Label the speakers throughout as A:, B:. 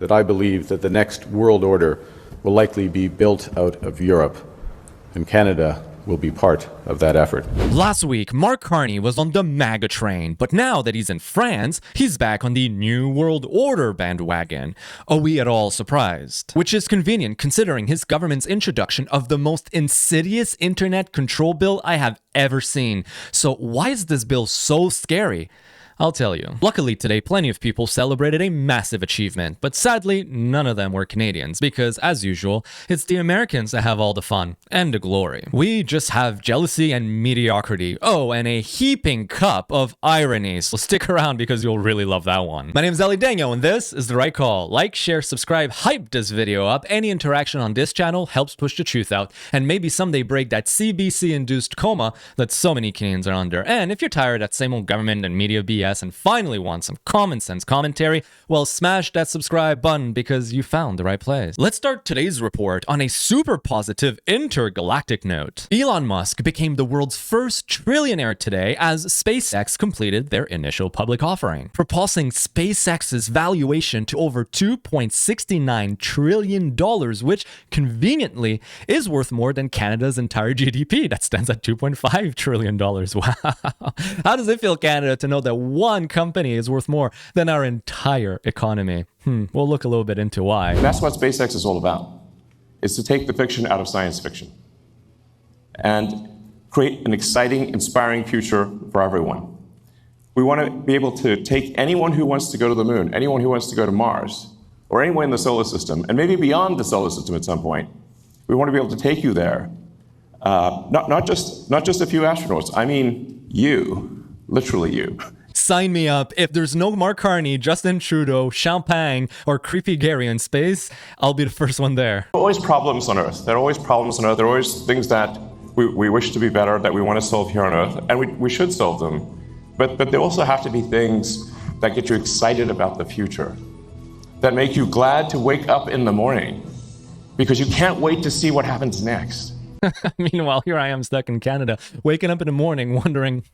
A: that I believe that the next world order will likely be built out of Europe, and Canada will be part of that effort.
B: Last week, Mark Carney was on the MAGA train, but now that he's in France, he's back on the New World Order bandwagon. Are we at all surprised? Which is convenient considering his government's introduction of the most insidious internet control bill I have ever seen. So why is this bill so scary? I'll tell you. Luckily today, plenty of people celebrated a massive achievement, but sadly, none of them were Canadians because, as usual, it's the Americans that have all the fun and the glory. We just have jealousy and mediocrity. Oh, and a heaping cup of irony, so stick around because you'll really love that one. My name is Eli Daniel, and this is The Right Call. Like, share, subscribe, hype this video up. Any interaction on this channel helps push the truth out, and maybe someday break that CBC-induced coma that so many Canadians are under. And if you're tired of that same old government and media BS, and finally want some common sense commentary, well, smash that subscribe button because you found the right place. Let's start today's report on a super positive intergalactic note. Elon Musk became the world's first trillionaire today as SpaceX completed their initial public offering, propulsing SpaceX's valuation to over $2.69 trillion, which conveniently is worth more than Canada's entire GDP. That stands at $2.5 trillion. Wow. How does it feel, Canada, to know that one company is worth more than our entire economy? We'll look a little bit into why.
C: That's what SpaceX is all about. It's to take the fiction out of science fiction and create an exciting, inspiring future for everyone. We want to be able to take anyone who wants to go to the moon, anyone who wants to go to Mars, or anyone in the solar system, and maybe beyond the solar system at some point. We want to be able to take you there. Not just a few astronauts. I mean you, literally you.
B: Sign me up. If there's no Mark Carney, Justin Trudeau, Champagne, or Creepy Gary in space, I'll be the first one there.
C: There are always problems on Earth. There are always problems on Earth. There are always things that we wish to be better, that we want to solve here on Earth, and we should solve them. But there also have to be things that get you excited about the future, that make you glad to wake up in the morning, because you can't wait to see what happens next.
B: Meanwhile, here I am stuck in Canada, waking up in the morning wondering,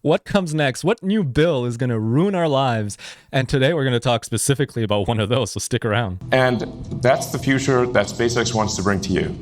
B: what comes next? What new bill is going to ruin our lives? And today we're going to talk specifically about one of those, so stick around.
C: And that's the future that SpaceX wants to bring to you.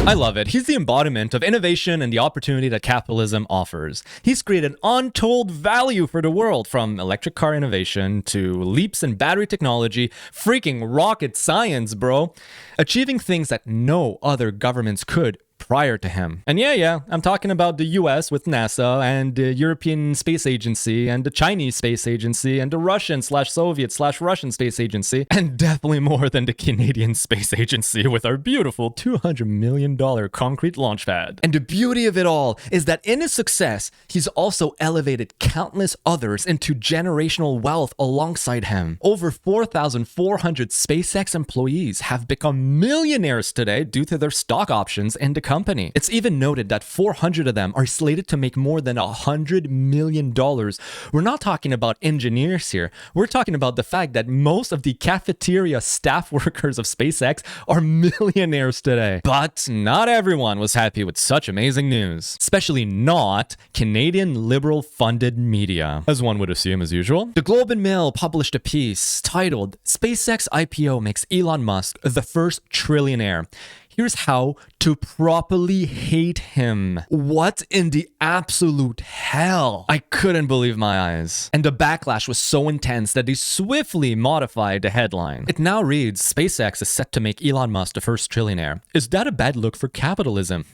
B: I love it. He's the embodiment of innovation and the opportunity that capitalism offers. He's created untold value for the world, from electric car innovation to leaps in battery technology, freaking rocket science, bro. Achieving things that no other governments could prior to him. And yeah, I'm talking about the US with NASA and the European Space Agency and the Chinese Space Agency and the Russian/Soviet/Russian Space Agency, and definitely more than the Canadian Space Agency with our beautiful $200 million concrete launch pad. And the beauty of it all is that in his success, he's also elevated countless others into generational wealth alongside him. Over 4,400 SpaceX employees have become millionaires today due to their stock options in the company. It's even noted that 400 of them are slated to make more than $100 million. We're not talking about engineers here. We're talking about the fact that most of the cafeteria staff workers of SpaceX are millionaires today. But not everyone was happy with such amazing news, especially not Canadian liberal-funded media, as one would assume as usual. The Globe and Mail published a piece titled, "SpaceX IPO makes Elon Musk the first trillionaire. Here's how to properly hate him." What in the absolute hell? I couldn't believe my eyes. And the backlash was so intense that they swiftly modified the headline. It now reads, "SpaceX is set to make Elon Musk the first trillionaire. Is that a bad look for capitalism?"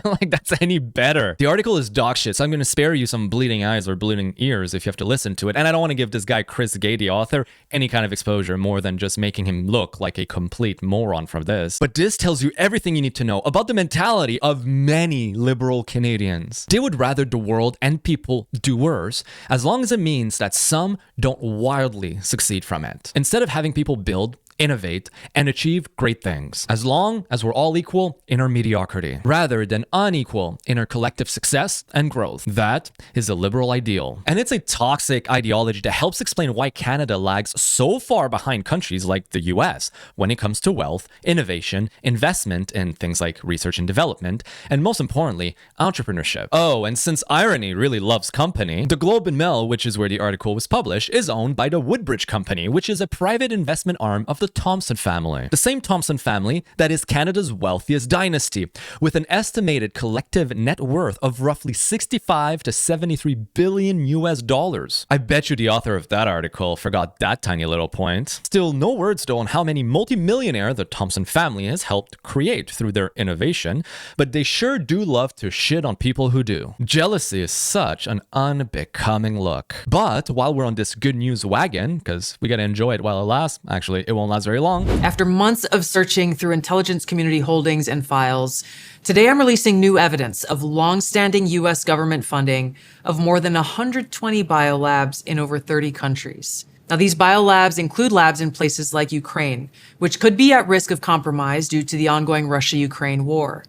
B: Like that's any better. The article is dog shit, so I'm going to spare you some bleeding eyes or bleeding ears if you have to listen to it. And I don't want to give this guy Chris Gay, the author, any kind of exposure more than just making him look like a complete moron for this. But this tells you everything you need to know about the mentality of many liberal Canadians. They would rather the world and people do worse, as long as it means that some don't wildly succeed from it. Instead of having people build innovate, and achieve great things, as long as we're all equal in our mediocrity, rather than unequal in our collective success and growth. That is a liberal ideal. And it's a toxic ideology that helps explain why Canada lags so far behind countries like the US when it comes to wealth, innovation, investment in things like research and development, and most importantly, entrepreneurship. Oh, and since irony really loves company, the Globe and Mail, which is where the article was published, is owned by the Woodbridge Company, which is a private investment arm of the Thomson family. The same Thomson family that is Canada's wealthiest dynasty, with an estimated collective net worth of roughly 65 to 73 billion US dollars. I bet you the author of that article forgot that tiny little point. Still, no words though on how many multimillionaire the Thomson family has helped create through their innovation, but they sure do love to shit on people who do. Jealousy is such an unbecoming look. But while we're on this good news wagon, because we gotta enjoy it while it lasts, actually, it won't last very long.
D: After months of searching through intelligence community holdings and files, today I'm releasing new evidence of long-standing US government funding of more than 120 biolabs in over 30 countries. Now, these biolabs include labs in places like Ukraine, which could be at risk of compromise due to the ongoing Russia-Ukraine war.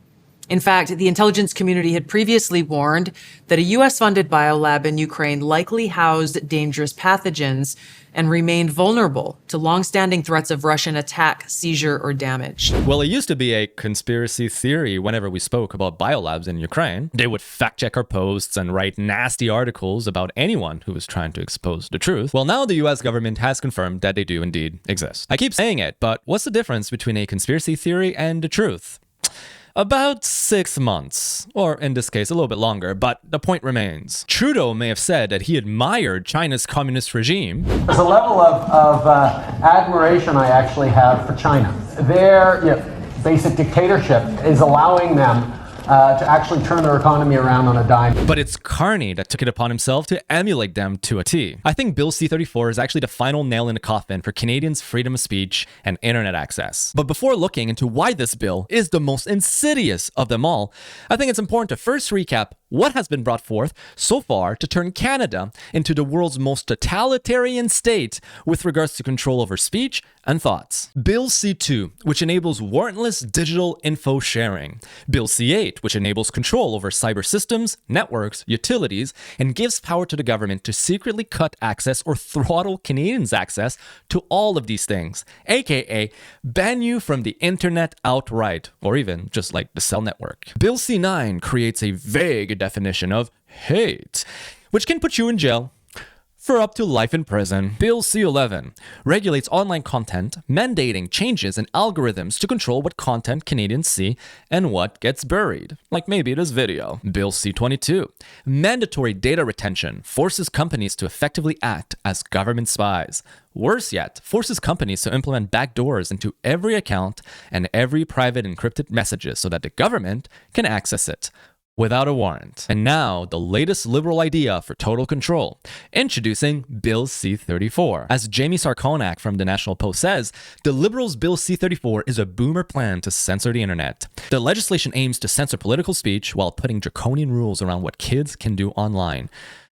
D: In fact, the intelligence community had previously warned that a US-funded biolab in Ukraine likely housed dangerous pathogens and remained vulnerable to long-standing threats of Russian attack, seizure, or damage.
B: Well, it used to be a conspiracy theory whenever we spoke about biolabs in Ukraine. They would fact-check our posts and write nasty articles about anyone who was trying to expose the truth. Well, now the US government has confirmed that they do indeed exist. I keep saying it, but what's the difference between a conspiracy theory and the truth? About 6 months, or in this case, a little bit longer, but the point remains. Trudeau may have said that he admired China's communist regime.
E: There's a level of admiration I actually have for China. Their basic dictatorship is allowing them to actually turn their economy around on a dime.
B: But it's Carney that took it upon himself to emulate them to a T. I think Bill C-34 is actually the final nail in the coffin for Canadians' freedom of speech and internet access. But before looking into why this bill is the most insidious of them all, I think it's important to first recap what has been brought forth so far to turn Canada into the world's most totalitarian state with regards to control over speech and thoughts. Bill C-2, which enables warrantless digital info sharing. Bill C-8, which enables control over cyber systems, networks, utilities, and gives power to the government to secretly cut access or throttle Canadians' access to all of these things, aka ban you from the internet outright, or even just like the cell network. Bill C-9 creates a vague definition of hate, which can put you in jail for up to life in prison. Bill C-11 regulates online content, mandating changes in algorithms to control what content Canadians see and what gets buried, like maybe this video. Bill C-22, mandatory data retention, forces companies to effectively act as government spies. Worse yet, forces companies to implement backdoors into every account and every private encrypted messages so that the government can access it without a warrant. And now, the latest liberal idea for total control, introducing Bill C-34. As Jamie Sarkonak from the National Post says, the Liberals' Bill C-34 is a boomer plan to censor the internet. The legislation aims to censor political speech while putting draconian rules around what kids can do online.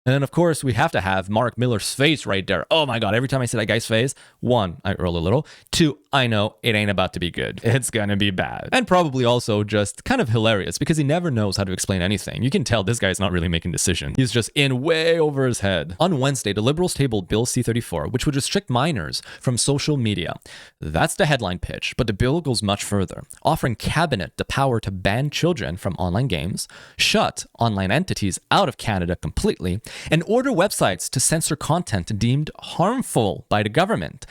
B: And then, of course, we have to have Mark Miller's face right there. Oh my God, every time I see that guy's face, 1, I roll a little. 2, I know it ain't about to be good. It's gonna be bad. And probably also just kind of hilarious because he never knows how to explain anything. You can tell this guy's not really making decisions. He's just in way over his head. On Wednesday, the Liberals tabled Bill C-34, which would restrict minors from social media. That's the headline pitch, but the bill goes much further, offering Cabinet the power to ban children from online games, shut online entities out of Canada completely, and order websites to censor content deemed harmful by the government.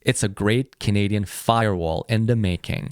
B: It's a great Canadian firewall in the making,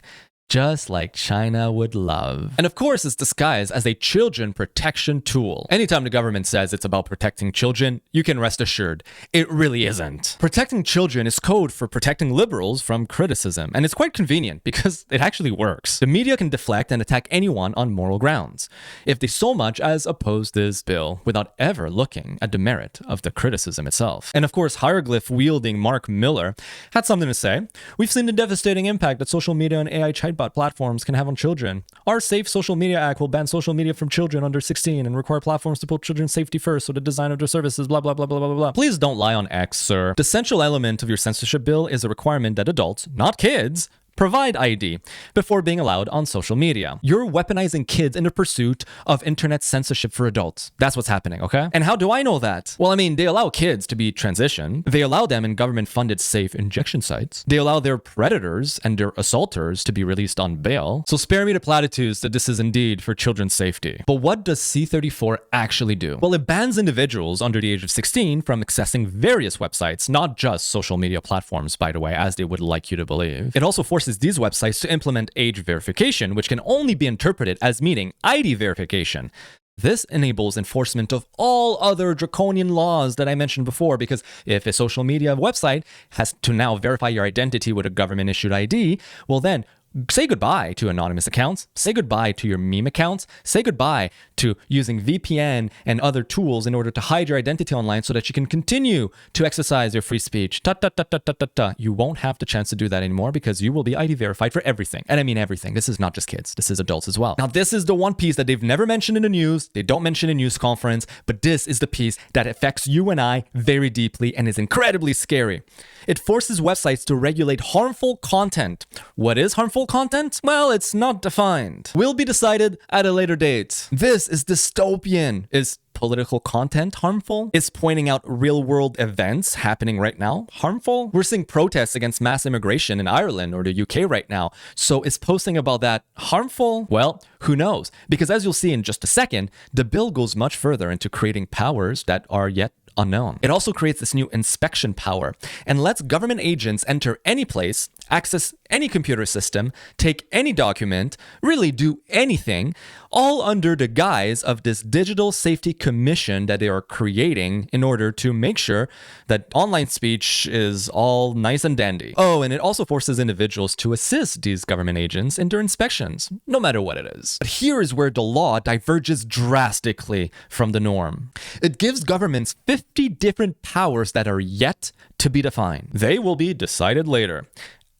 B: just like China would love. And of course, it's disguised as a children protection tool. Anytime the government says it's about protecting children, you can rest assured, it really isn't. Protecting children is code for protecting liberals from criticism, and it's quite convenient because it actually works. The media can deflect and attack anyone on moral grounds, if they so much as oppose this bill without ever looking at the merit of the criticism itself. And of course, hieroglyph-wielding Mark Miller had something to say. We've seen the devastating impact that social media and AI chatbot platforms can have on children. Our Safe Social Media Act will ban social media from children under 16 and require platforms to put children's safety first, so the design of their services, blah, blah, blah, blah, blah, blah. Please don't lie on X, sir. The central element of your censorship bill is a requirement that adults, not kids, provide ID before being allowed on social media. You're weaponizing kids in the pursuit of internet censorship for adults. That's what's happening, okay? And how do I know that? Well, I mean, they allow kids to be transitioned. They allow them in government-funded safe injection sites. They allow their predators and their assaulters to be released on bail. So spare me the platitudes that this is indeed for children's safety. But what does C-34 actually do? Well, it bans individuals under the age of 16 from accessing various websites, not just social media platforms, by the way, as they would like you to believe. It also forces these websites to implement age verification, which can only be interpreted as meaning ID verification. This enables enforcement of all other draconian laws that I mentioned before, because if a social media website has to now verify your identity with a government-issued ID, well then, say goodbye to anonymous accounts, say goodbye to your meme accounts, say goodbye to using VPN and other tools in order to hide your identity online so that you can continue to exercise your free speech. You won't have the chance to do that anymore because you will be ID verified for everything. And I mean everything. This is not just kids. This is adults as well. Now, this is the one piece that they've never mentioned in the news. They don't mention in news conference, but this is the piece that affects you and I very deeply and is incredibly scary. It forces websites to regulate harmful content. What is harmful content? Well, it's not defined. Will be decided at a later date. This is dystopian. Is political content harmful? Is pointing out real-world events happening right now harmful? We're seeing protests against mass immigration in Ireland or the UK right now. So is posting about that harmful? Well, who knows? Because as you'll see in just a second, the bill goes much further into creating powers that are yet unknown. It also creates this new inspection power and lets government agents enter any place, access any computer system, take any document, really do anything, all under the guise of this digital safety commission that they are creating in order to make sure that online speech is all nice and dandy. Oh, and it also forces individuals to assist these government agents in their inspections, no matter what it is. But here is where the law diverges drastically from the norm. It gives governments 50 different powers that are yet to be defined. They will be decided later.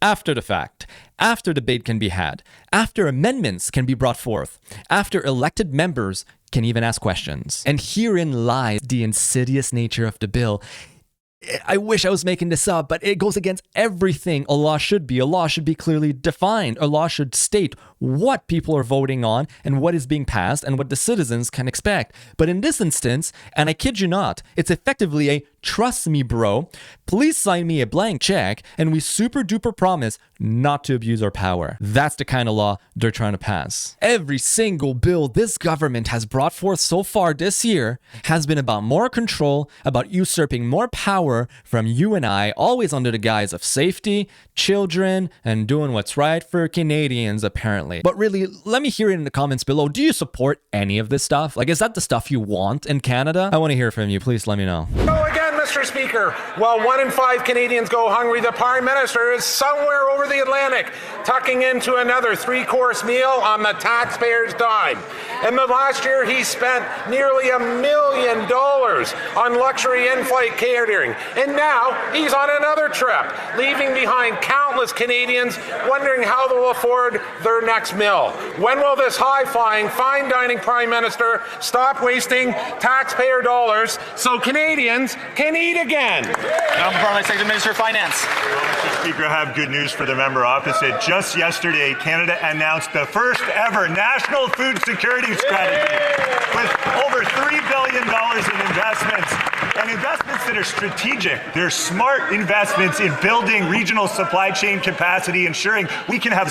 B: After the fact, after debate can be had, after amendments can be brought forth, after elected members can even ask questions. And herein lies the insidious nature of the bill. I wish I was making this up, but it goes against everything a law should be. A law should be clearly defined. A law should state what people are voting on and what is being passed and what the citizens can expect. But in this instance, and I kid you not, it's effectively a trust me, bro. Please sign me a blank check and we super duper promise not to abuse our power. That's the kind of law they're trying to pass. Every single bill this government has brought forth so far this year has been about more control, about usurping more power from you and I, always under the guise of safety, children, and doing what's right for Canadians, apparently. But really, let me hear it in the comments below. Do you support any of this stuff? Like, is that the stuff you want in Canada? I want to hear from you. Please let me know.
F: Go again, Mr. Speaker. While 1 in 5 Canadians go hungry, the Prime Minister is somewhere over the Atlantic, tucking into another 3-course meal on the taxpayer's dime. In the last year, he spent nearly $1 million on luxury in-flight catering. And now he's on another trip, leaving behind countless Canadians wondering how they'll afford their next meal. When will this high-flying, fine-dining Prime Minister stop wasting taxpayer dollars so Canadians can eat again?
G: Secretary Minister of Finance.
H: Mr. Speaker, I have good news for the member opposite. Just yesterday, Canada announced the first ever national food security strategy with over $3 billion in investments. And investments that are strategic. They're smart investments in building regional supply chain capacity, ensuring we can have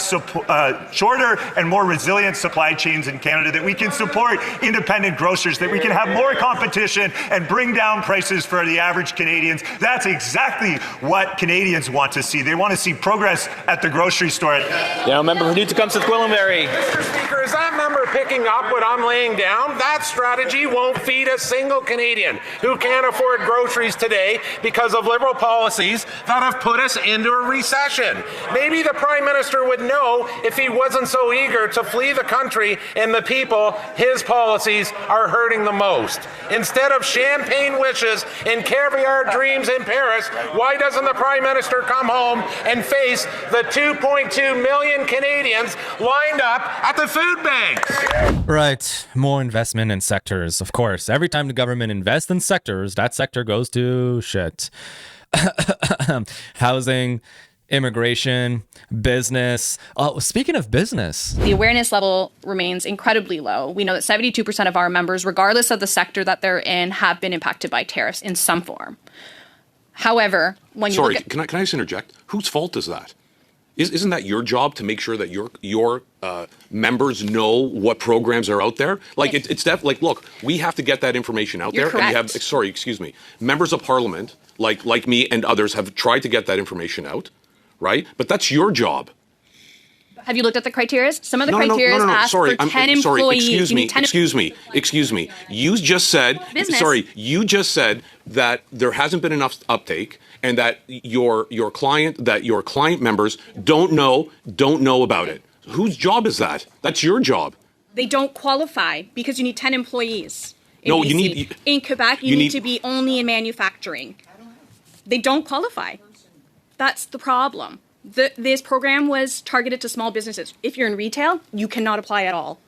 H: shorter and more resilient supply chains in Canada, that we can support independent grocers, that we can have more competition and bring down prices for the average Canadians. That's exactly what Canadians want to see. They want to see progress at the grocery store.
G: Now, member for Newton-Tecumseh-Gwillimbury.
F: Mr. Speaker, is that member picking up what I'm laying down? That strategy won't feed a single Canadian who can't afford groceries countries today because of liberal policies that have put us into a recession. Maybe the Prime Minister would know if he wasn't so eager to flee the country and the people his policies are hurting the most. Instead of champagne wishes and caviar dreams in Paris, why doesn't the Prime Minister come home and face the 2.2 million Canadians lined up at the food banks?
B: Right. More investment in sectors. Of course, every time the government invests in sectors, that sector goes to shit. Housing, immigration, business. Speaking of business,
I: the awareness level remains incredibly low. We know that 72% of our members, regardless of the sector that they're in, have been impacted by tariffs in some form. However, when you look at—
J: can I just interject? Whose fault is that? Isn't that your job to make sure that your members know what programs are out there? Like it's definitely like, look, we have to get that information out
I: You're
J: there. And
I: correct.
J: we have members of parliament like me and others have tried to get that information out, right? But that's your job.
I: Have you looked at the criteria? Some of the criteria ask for 10 employees.
J: Excuse me. You just said, you just said that there hasn't been enough uptake and that your client members don't know about it. Whose job is that? That's your job.
I: They don't qualify because you need 10 employees.
J: No,
I: BC.
J: you need—
I: in Quebec, you need to be only in manufacturing. They don't qualify. That's the problem. This program was targeted to small businesses. If you're in retail, you cannot apply at all.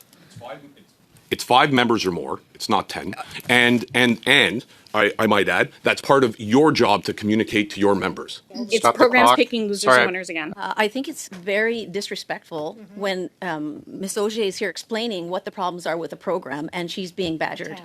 J: It's 5 members or more. It's not 10. And I might add, that's part of your job to communicate to your members.
I: It's programs picking losers and winners again.
K: I think it's very disrespectful when Ms. Auger is here explaining what the problems are with the program and she's being badgered.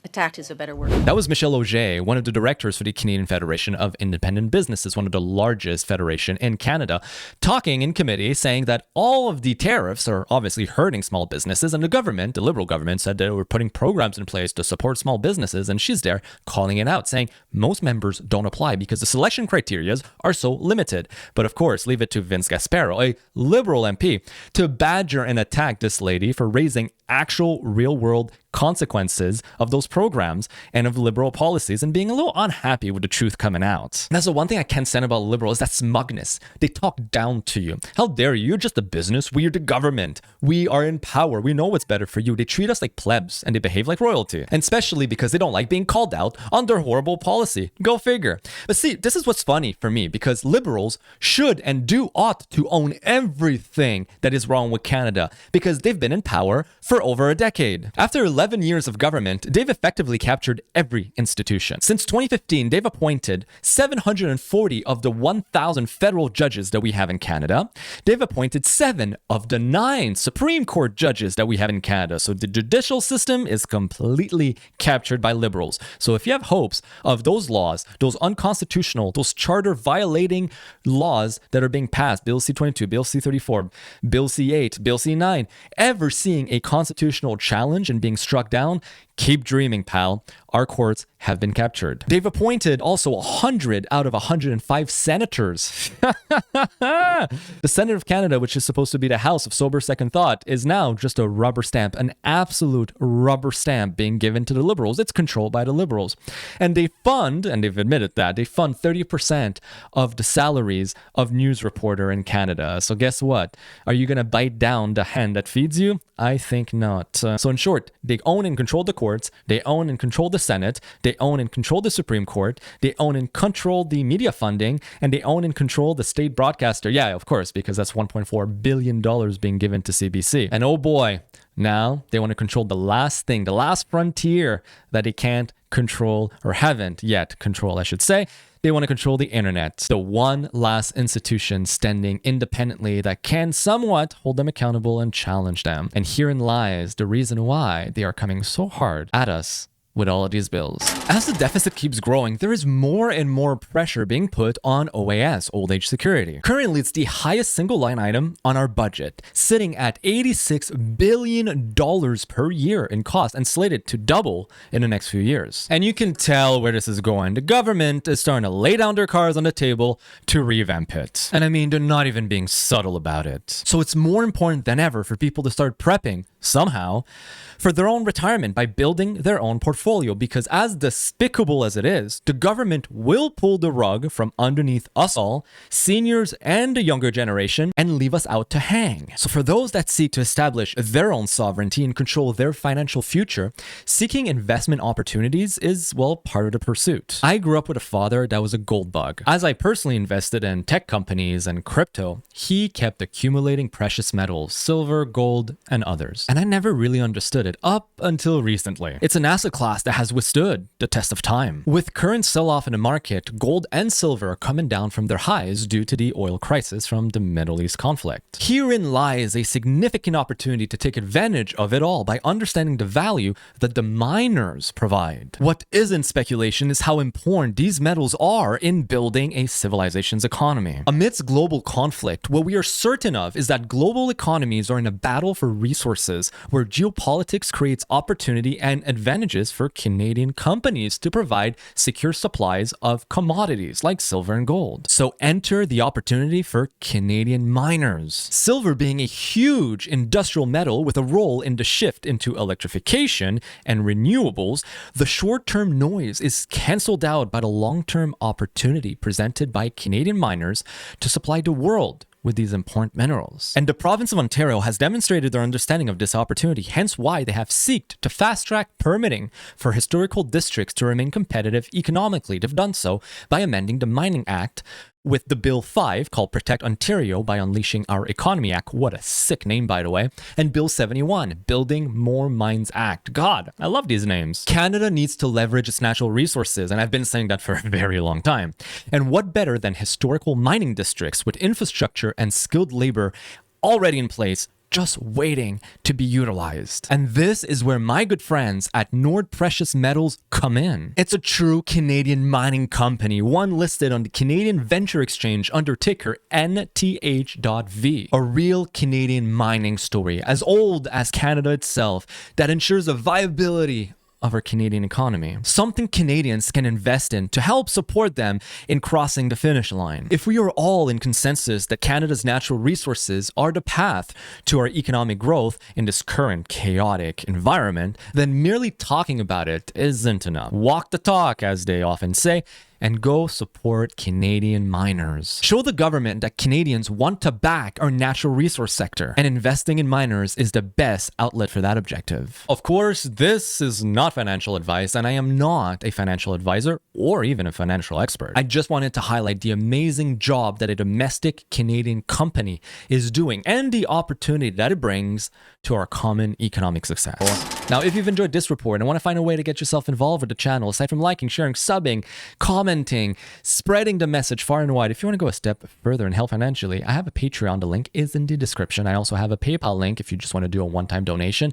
K: Attacked is a better word.
B: that was Michelle Auger, one of the directors for the Canadian Federation of Independent Businesses, one of the largest federation in Canada, talking in committee saying that all of the tariffs are obviously hurting small businesses, and the government, the Liberal government, said they were putting programs in place to support small businesses, and she's there calling it out, saying most members don't apply because the selection criteria are so limited. But of course, leave it to Vince Gasparo, a Liberal MP, to badger and attack this lady for raising actual real-world consequences of those programs and of liberal policies and being a little unhappy with the truth coming out. And that's the one thing I can't stand about liberals, that smugness. They talk down to you. How dare you? You're just a business. We're the government. We are in power. We know what's better for you. They treat us like plebs and they behave like royalty. And especially because they don't like being called out on their horrible policy. Go figure. But see, this is what's funny for me, because liberals should and ought to own everything that is wrong with Canada because they've been in power for over a decade. After 11 years of government, they've effectively captured every institution. Since 2015, they've appointed 740 of the 1,000 federal judges that we have in Canada. They've appointed 7 of the 9 Supreme Court judges that we have in Canada. So the judicial system is completely captured by liberals. So if you have hopes of those laws, those unconstitutional, those charter violating laws that are being passed, Bill C-22, Bill C-34, Bill C-8, Bill C-9, ever seeing a constitutional challenge and being struck down, keep dreaming, pal. Our courts have been captured. They've appointed also 100 out of 105 senators. The Senate of Canada, which is supposed to be the house of sober second thought, is now just a rubber stamp, an absolute rubber stamp being given to the Liberals. It's controlled by the Liberals. And they fund, and they've admitted that, they fund 30% of the salaries of news reporter in Canada. So guess what? Are you going to bite down the hand that feeds you? I think not. So in short, they own and control the courts, they own and control the Senate, they own and control the Supreme Court, they own and control the media funding, and they own and control the state broadcaster. Yeah, of course, because that's $1.4 billion being given to CBC. And oh boy, now they want to control the last thing, the last frontier that they can't control, or haven't yet control, I should say. They want to control the internet, the one last institution standing independently that can somewhat hold them accountable and challenge them. And herein lies the reason why they are coming so hard at us with all of these bills. As the deficit keeps growing, there is more and more pressure being put on OAS, old age security. Currently, it's the highest single line item on our budget, sitting at $86 billion per year in cost and slated to double in the next few years. And you can tell where this is going. The government is starting to lay down their cards on the table to revamp it. And I mean, they're not even being subtle about it. So it's more important than ever for people to start prepping somehow for their own retirement by building their own portfolio portfolio because, as despicable as it is, the government will pull the rug from underneath us all, seniors and the younger generation, and leave us out to hang. So for those that seek to establish their own sovereignty and control their financial future, seeking investment opportunities is, well, part of the pursuit. I grew up with a father that was a gold bug. As I personally invested in tech companies and crypto, he kept accumulating precious metals, silver, gold, and others. And I never really understood it up until recently. It's an asset class that has withstood the test of time. With current sell-off in the market, gold and silver are coming down from their highs due to the oil crisis from the Middle East conflict. Herein lies a significant opportunity to take advantage of it all by understanding the value that the miners provide. What isn't speculation is how important these metals are in building a civilization's economy. Amidst global conflict, what we are certain of is that global economies are in a battle for resources, where geopolitics creates opportunity and advantages for Canadian companies to provide secure supplies of commodities like silver and gold. So enter the opportunity for Canadian miners. Silver being a huge industrial metal with a role in the shift into electrification and renewables, the short-term noise is cancelled out by the long-term opportunity presented by Canadian miners to supply the world with these important minerals. And the province of Ontario has demonstrated their understanding of this opportunity, hence why they have sought to fast-track permitting for historical districts to remain competitive economically. They've done so by amending the Mining Act with the Bill 5 called Protect Ontario by Unleashing Our Economy Act. What a sick name, by the way. And Bill 71, Building More Mines Act. God, I love these names. Canada needs to leverage its natural resources, and I've been saying that for a very long time. And what better than historical mining districts with infrastructure and skilled labor already in place, just waiting to be utilized. And this is where my good friends at Nord Precious Metals come in. It's a true Canadian mining company, one listed on the Canadian Venture Exchange under ticker NTH.V. A real Canadian mining story, as old as Canada itself, that ensures the viability of our Canadian economy. Something Canadians can invest in to help support them in crossing the finish line. If we are all in consensus that Canada's natural resources are the path to our economic growth in this current chaotic environment, then merely talking about it isn't enough. Walk the talk, as they often say, and go support Canadian miners. Show the government that Canadians want to back our natural resource sector, and investing in miners is the best outlet for that objective. Of course, this is not financial advice, and I am not a financial advisor or even a financial expert. I just wanted to highlight the amazing job that a domestic Canadian company is doing and the opportunity that it brings to our common economic success. Now, if you've enjoyed this report and want to find a way to get yourself involved with the channel, aside from liking, sharing, subbing, commenting, spreading the message far and wide, if you want to go a step further and help financially, I have a Patreon. The link is in the description. I also have a PayPal link if you just want to do a one-time donation.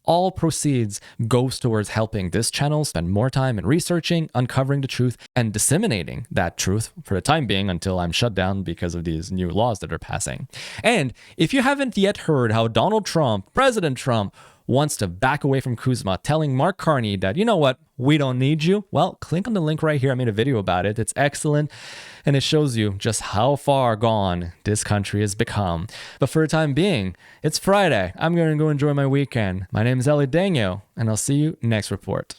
B: All proceeds goes towards helping this channel spend more time in researching, uncovering the truth, and disseminating that truth for the time being until I'm shut down because of these new laws that are passing. And if you haven't yet heard how Donald Trump, President Trump, wants to back away from Kuzma, telling Mark Carney that, you know what, we don't need you, well, click on the link right here. I made a video about it. It's excellent, and it shows you just how far gone this country has become. But for the time being, it's Friday. I'm going to go enjoy my weekend. My name is Ellie Daniel, and I'll see you next report.